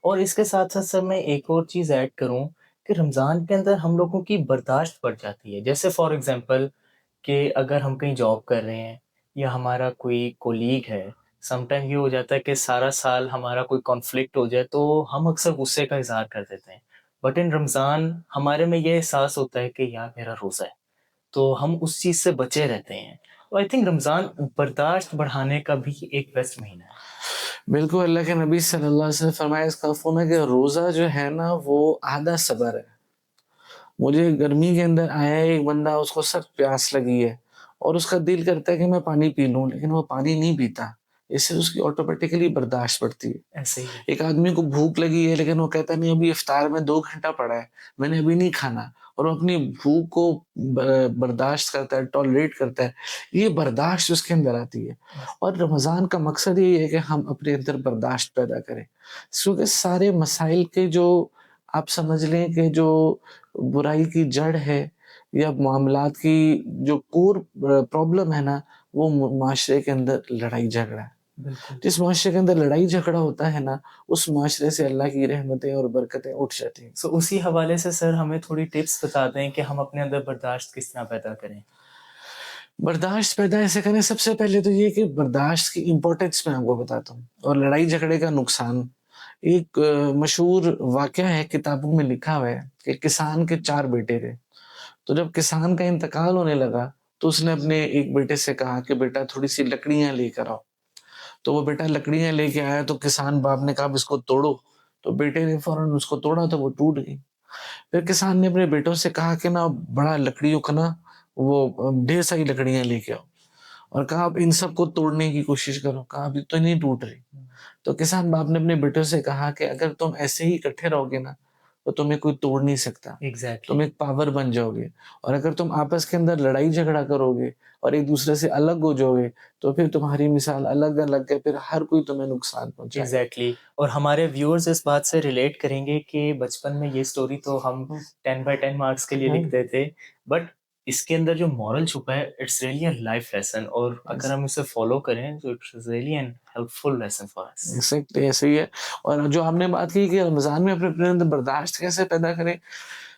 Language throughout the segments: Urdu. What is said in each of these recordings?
اور اس کے ساتھ ساتھ سر میں ایک اور چیز ایڈ کروں کہ رمضان کے اندر ہم لوگوں کی برداشت بڑھ جاتی ہے. جیسے فار ایگزامپل کہ اگر ہم کہیں جاب کر رہے ہیں یا ہمارا کوئی کولیگ ہے، سم ٹائم یہ ہو جاتا ہے کہ سارا سال ہمارا کوئی کانفلکٹ ہو جائے تو ہم اکثر غصے کا اظہار کر دیتے ہیں. بٹ ان رمضان ہمارے میں یہ احساس ہوتا ہے کہ یار میرا روزہ ہے، تو ہم اس چیز سے بچے رہتے ہیں. تو آئی تھنک رمضان برداشت بڑھانے کا بھی ایک بیسٹ مہینہ ہے. بالکل، اللہ کے نبی صلی اللہ علیہ وسلم فرمایا اس کا مفہوم ہے کہ روزہ جو ہے نا وہ آدھا صبر ہے. مجھے گرمی کے اندر آیا ہے ایک بندہ، اس کو سخت پیاس لگی ہے اور اس کا دل کرتا ہے کہ میں پانی پی لوں، لیکن وہ پانی نہیں پیتا. اس سے اس کی آٹومیٹیکلی برداشت بڑھتی ہے. ایسے ہی ایک آدمی کو بھوک لگی ہے لیکن وہ کہتا نہیں ابھی افطار میں 2 گھنٹہ پڑا ہے، میں نے ابھی نہیں کھانا، اور وہ اپنی بھوک کو برداشت کرتا ہے، ٹالریٹ کرتا ہے. یہ برداشت اس کے اندر آتی ہے. اور رمضان کا مقصد یہی ہے کہ ہم اپنے اندر برداشت پیدا کریں، کیونکہ سارے مسائل کے جو آپ سمجھ لیں کہ جو برائی کی جڑ ہے یا معاملات کی جو کور پرابلم ہے نا، وہ معاشرے کے اندر لڑائی جھگڑا ہے. بالکل. جس معاشرے کے اندر لڑائی جھگڑا ہوتا ہے نا، اس معاشرے سے اللہ کی رحمتیں اور برکتیں اٹھ جاتی ہیں. سو اسی حوالے سے سر ہمیں تھوڑی ٹپس بتا دیں کہ ہم اپنے اندر برداشت کس طرح پیدا کریں. برداشت پیدا ایسے کریں، سب سے پہلے تو یہ کہ برداشت کی امپورٹنس میں آپ کو بتاتا ہوں، اور لڑائی جھگڑے کا نقصان. ایک مشہور واقعہ ہے، کتابوں میں لکھا ہوا ہے کہ کسان کے 4 بیٹے تھے. تو جب کسان کا انتقال ہونے لگا تو اس نے اپنے ایک بیٹے سے کہا کہ بیٹا تھوڑی سی لکڑیاں لے کر آؤ. تو وہ بیٹا لکڑیاں لے کے آیا تو کسان باپ نے کہا اس کو توڑو، تو بیٹے نے فوراً اس کو توڑا تو وہ ٹوٹ گئی. پھر کسان نے اپنے بیٹوں سے کہا کہ نا بڑا لکڑیوں کا نا وہ ڈھیر ساری لکڑیاں لے کے آؤ، اور کہا اب ان سب کو توڑنے کی کوشش کرو. کہا ابھی تو نہیں ٹوٹ رہی. تو کسان باپ نے اپنے بیٹوں سے کہا کہ اگر تم ایسے ہی اکٹھے رہو گے نا تو تمہیں کوئی توڑ نہیں سکتا، ایگزیکٹلی. تم ایک پاور بن جاؤ گے. اور اگر تم آپس کے اندر لڑائی جھگڑا کرو گے اور ایک دوسرے سے الگ ہو جاؤ گے تو پھر تمہاری مثال الگ الگ ہے، پھر ہر کوئی تمہیں نقصان پہنچائے گا. ایگزیکٹلی. اور ہمارے ویورز اس بات سے ریلیٹ کریں گے کہ بچپن میں یہ سٹوری تو ہم 10/10 مارکس کے لیے لکھتے تھے، بٹ اس کے اندر جو مورل چھپا ہے it's really a life lesson, اور اگر ہم اسے فالو کریں تو it's really an helpful lesson for us. Exactly ایسے ہی ہے. اور جو ہم نے بات کی کہ رمضان میں اپنے اندر برداشت کیسے پیدا کریں،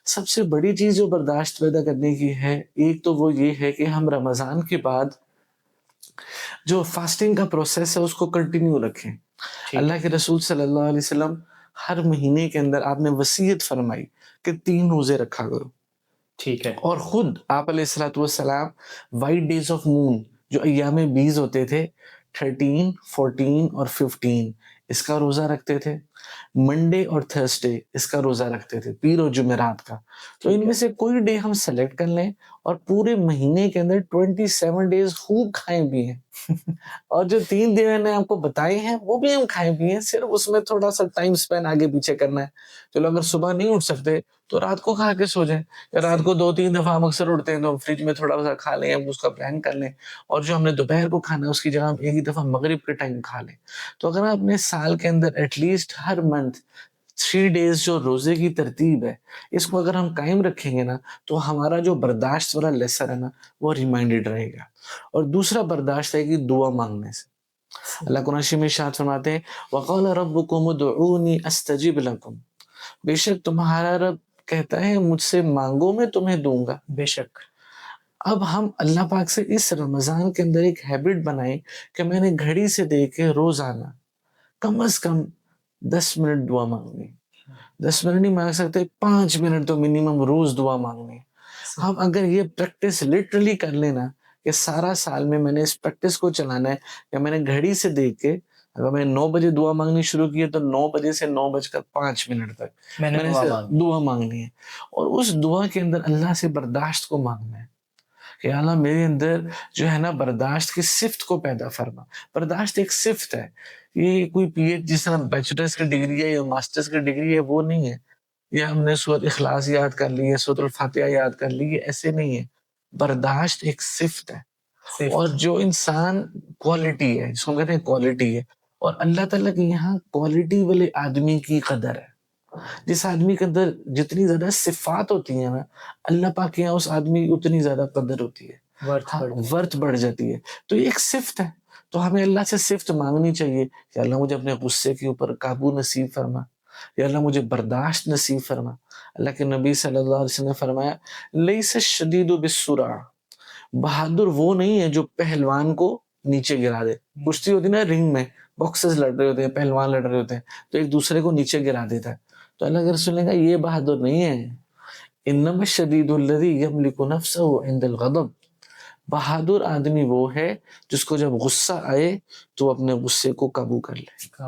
سب سے بڑی چیز جو برداشت پیدا کرنے کی ہے، ایک تو وہ یہ ہے کہ ہم رمضان کے بعد جو فاسٹنگ کا پروسیس ہے اس کو کنٹینیو رکھیں. اللہ کے رسول صلی اللہ علیہ وسلم ہر مہینے کے اندر آپ نے وصیت فرمائی کہ 3 روزے رکھا کرو. ٹھیک ہے. اور خود آپ علیہ الصلوۃ والسلام وائٹ ڈیز آف مون جو ایام بیز ہوتے تھے 13 14 اور 15 اس کا روزہ رکھتے تھے. منڈے اور تھرسڈے اس کا روزہ رکھتے تھے، پیر اور جمعرات کا. تو ان میں سے کوئی ڈے ہم سلیکٹ کر لیں اور پورے مہینے کے اندر 27 ڈیز خوب کھائیں پیئیں. اور جو 3 دن میں نے آپ کو بتائے ہیں وہ بھی ہم کھائیں پیئیں، صرف اس میں تھوڑا سا ٹائم سپین آگے پیچھے کرنا ہے. چلو اگر صبح نہیں اٹھ سکتے تو رات کو کھا کے سو جائیں، یا رات کو 2-3 دفعہ ہم اکثر اٹھتے ہیں تو فریج میں تھوڑا سا کھا لیں، ہم اس کا پلان کر لیں. اور جو ہم نے دوپہر کو کھانا ہے اس کی جگہ ہم ایک ہی دفعہ مغرب کے ٹائم کھا لیں. تو اگر آپ اپنے سال کے اندر ایٹ لیسٹ ہر منتھ 3 ڈیز جو روزے کی ترتیب ہے اس کو اگر ہم قائم رکھیں گے نا تو ہمارا جو برداشت والا لیسن ہے نا وہ ریمائنڈڈ رہے گا. اور دوسرا برداشت ہے کہ دعا مانگنے سے. اللہ قرآن شریف میں ارشاد فرماتے ہیں وَقَالَ رَبُّكُمُ ادْعُونِي أَسْتَجِبْ لَكُمْ، بے شک تمہارا رب کہتا ہے مجھ سے مانگو میں تمہیں دوں گا. بے شک. اب ہم اللہ پاک سے اس رمضان کے اندر ایک ہیبٹ بنائیں کہ میں نے گھڑی سے دیکھ کے روزانہ کم از کم 10 منٹ دعا مانگنی. 10 منٹ نہیں مانگ سکتے، 5 منٹ تو منیمم روز دعا مانگنی. ہم اگر یہ پریکٹس لٹرلی کر لینا کہ سارا سال میں میں نے اس پریکٹس کو چلانا ہے کہ میں نے گھڑی سے دیکھ کے اگر میں نے 9 بجے دعا مانگنی شروع کی ہے تو 9 بجے سے 9:05 تک میں نے دعا مانگنی ہے. اور اس دعا کے اندر اللہ سے برداشت کو مانگنا ہے کہ اللہ میرے اندر جو ہے نا برداشت کی صفت کو پیدا فرما. برداشت ایک صفت ہے، یہ کوئی پی ایچ جس طرح بیچلرز کی ڈگری ہے یا ماسٹرز کی ڈگری ہے وہ نہیں ہے، یا ہم نے سورۃ اخلاص یاد کر لی ہے، سورۃ الفاتحہ یاد کر لی ہے، ایسے نہیں ہے. برداشت ایک صفت ہے. اور جو انسان کوالٹی ہے جس کو کہتے ہیں کوالٹی ہے، اور اللہ تعالیٰ کے یہاں کوالٹی والے آدمی کی قدر ہے. جس آدمی کے اندر جتنی زیادہ صفات ہوتی ہیں نا اللہ پاک کے یہاں اس آدمی کی اتنی زیادہ قدر ہوتی ہے، ورث بڑھ جاتی ہے. تو یہ ایک صفت ہے. تو ہمیں اللہ سے صفت مانگنی چاہیے کہ اللہ مجھے اپنے غصے کے اوپر قابو نصیب فرما، یا اللہ مجھے برداشت نصیب فرما. اللہ کے نبی صلی اللہ علیہ وسلم نے فرمایا لیس الشدید بالسرع، بہادر وہ نہیں ہے جو پہلوان کو نیچے گرا دے. کشتی ہوتی نا رنگ میں، باکسز لڑ رہے ہوتے ہیں، پہلوان لڑ رہے ہوتے ہیں تو ایک دوسرے کو نیچے گرا دیتا ہے. تو اللہ کے رسول نے کہا یہ بہادر نہیں ہے. انما الشدید الذی یملک نفسہ عند الغضب، بہادر آدمی وہ ہے جس کو جب غصہ آئے تو اپنے غصے کو قابو کر لے.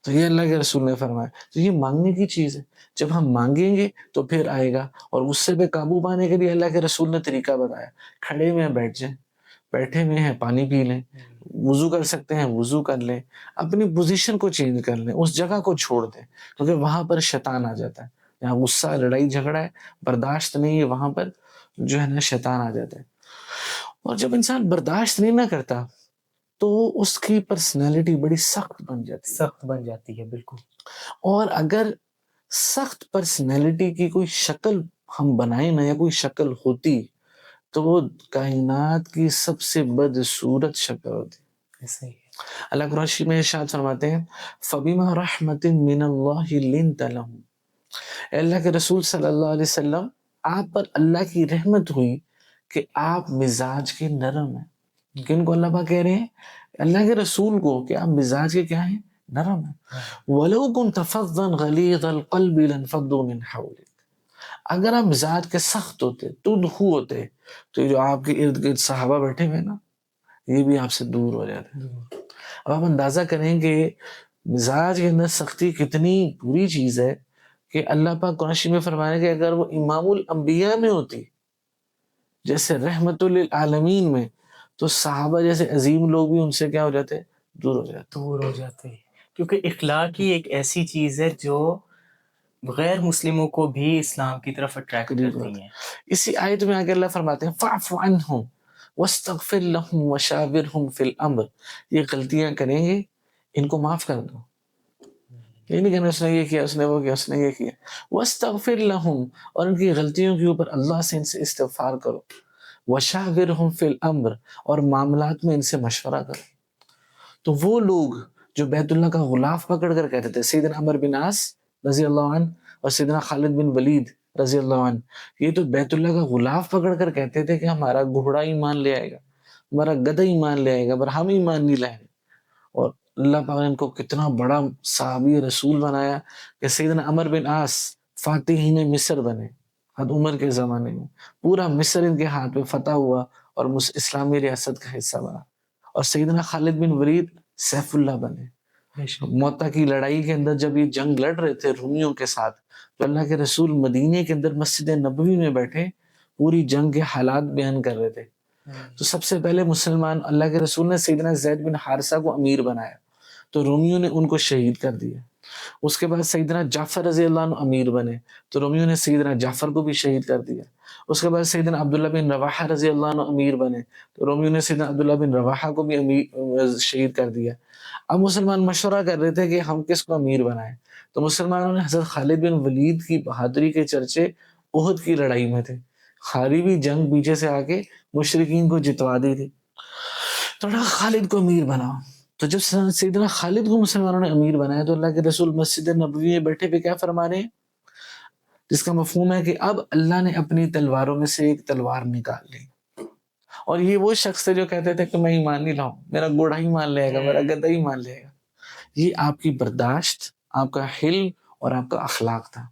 تو یہ اللہ کے رسول نے فرمایا. تو یہ مانگنے کی چیز ہے، جب ہم مانگیں گے تو پھر آئے گا. اور غصے پہ قابو پانے کے لیے اللہ کے رسول نے طریقہ بتایا. کھڑے ہوئے ہیں بیٹھ جائیں، بیٹھے ہوئے ہیں پانی پی لیں، وضو کر سکتے ہیں وضو کر لیں، اپنی پوزیشن کو چینج کر لیں، اس جگہ کو چھوڑ دیں، کیونکہ وہاں پر شیطان آ جاتا ہے. جہاں غصہ لڑائی جھگڑا ہے برداشت نہیں ہے، وہاں پر جو ہے نا شیطان آ جاتا ہے. اور جب انسان برداشت نہیں نہ کرتا تو اس کی پرسنالٹی بڑی سخت بن جاتی ہے. بالکل. اور اگر سخت پرسنالٹی کی کوئی شکل ہم بنائیں نا، یا کوئی شکل ہوتی تو وہ کائنات کی سب سے بدصورت شکل ہوتی. ایسا ہی ہے. اللہ قرآن شریف میں ارشاد فرماتے ہیں فَبِمَا رَحْمَةٍ مِّنَ اللَّهِ لِنْتَ لَهُمْ. اے اللہ کے رسول صلی اللہ علیہ وسلم، آپ پر اللہ کی رحمت ہوئی کہ آپ مزاج کے نرم ہیں. کن کو اللہ پاک کہہ رہے ہیں؟ اللہ کے رسول کو، کہ آپ مزاج کے کیا ہیں؟ نرم ہیں. وَلَوْ كُنْتَ فَظًّا غَلِيظَ الْقَلْبِ لَانفَضُّوا مِنْ حَوْلِكَ. اگر آپ مزاج کے سخت ہوتے، تندخو ہوتے، تو یہ جو آپ کے ارد گرد صحابہ بیٹھے ہوئے نا، یہ بھی آپ سے دور ہو جاتے. اب آپ اندازہ کریں کہ مزاج کے اندر سختی کتنی بری چیز ہے، کہ اللہ پاک قرآن شریف میں فرمایا کہ اگر وہ امام الانبیاء میں ہوتی، جیسے رحمت للعالمین میں، تو صحابہ جیسے عظیم لوگ بھی ان سے کیا ہو جاتے؟ دور ہو جاتے. کیونکہ اخلاق ہی ایک ایسی چیز ہے جو غیر مسلموں کو بھی اسلام کی طرف اٹریکٹ کرتی ہیں. اسی آیت میں آگے اللہ فرماتے ہیں فَاعْفُ عَنْهُمْ وَاسْتَغْفِرْ لَهُمْ وَشَاوِرْهُمْ فِي الْأَمْرِ. یہ غلطیاں کریں گے ان کو معاف کر دو. یہ نہیں کہنا اس نے یہ کیا، اس نے وہ کیا، اس نے یہ کیا. وَاسْتَغْفِرْ لَهُمْ، اور ان کی غلطیوں کے اوپر اللہ سے ان سے استغفار کرو. وَشَاوِرْهُمْ فِي الْأَمْرِ، اور معاملات میں ان سے مشورہ کرو. تو وہ لوگ جو بیت اللہ کا غلاف پکڑ کر کہتے تھے، سیدنا عمر بن عاص رضی اللہ عنہ اور سیدنا خالد بن ولید رضی اللہ عنہ، یہ تو بیت اللہ کا غلاف پکڑ کر کہتے تھے کہ ہمارا گھوڑا ایمان لے آئے گا، ہمارا گدھا ایمان لے آئے گا، پر ہم ایمان نہیں لائیں گے. اور اللہ پاک نے ان کو کتنا بڑا صحابی رسول بنایا کہ سیدنا عمر بن عاص فاتحین مصر بنے. حد عمر کے زمانے میں پورا مصر ان کے ہاتھ میں فتح ہوا اور اسلامی ریاست کا حصہ بنا. اور سیدنا خالد بن ولید سیف اللہ بنے. موتا کی لڑائی کے اندر جب یہ جنگ لڑ رہے تھے رومیوں کے ساتھ، تو اللہ کے رسول مدینے کے اندر مسجد نبوی میں بیٹھے پوری جنگ کے حالات بیان کر رہے تھے. تو سب سے پہلے مسلمان اللہ کے رسول نے سیدنا زید بن حارثہ کو امیر بنایا، تو رومیوں نے ان کو شہید کر دیا. اس کے بعد سیدنا جعفر رضی اللہ عنہ امیر بنے، تو رومیوں نے سیدنا جعفر کو بھی شہید کر دیا. اس کے بعد سیدنا عبداللہ بن رواحہ رضی اللہ عنہ امیر بنے، تو رومیوں نے سیدنا عبداللہ بن رواحہ کو بھی شہید کر دیا. اب مسلمان مشورہ کر رہے تھے کہ ہم کس کو امیر بنائیں. تو مسلمانوں نے حضرت خالد بن ولید کی بہادری کے چرچے احد کی لڑائی میں تھے. خالی بھی جنگ پیچھے سے آ کے مشرکین کو جتوا دی تھی، تو خالد کو امیر بناؤ. تو جب سیدنا خالد کو مسلمانوں نے امیر بنایا تو اللہ کے رسول مسجد نبوی میں بیٹھے پہ کیا فرما رہے ہیں، جس کا مفہوم ہے کہ اب اللہ نے اپنی تلواروں میں سے ایک تلوار نکال لی. اور یہ وہ شخص تھے جو کہتے تھے کہ میں ایمان نہیں لاؤں، میرا گھوڑا ہی مان لے گا، میرا گدھا ہی مان لے گا. یہ آپ کی برداشت، آپ کا حلم اور آپ کا اخلاق تھا.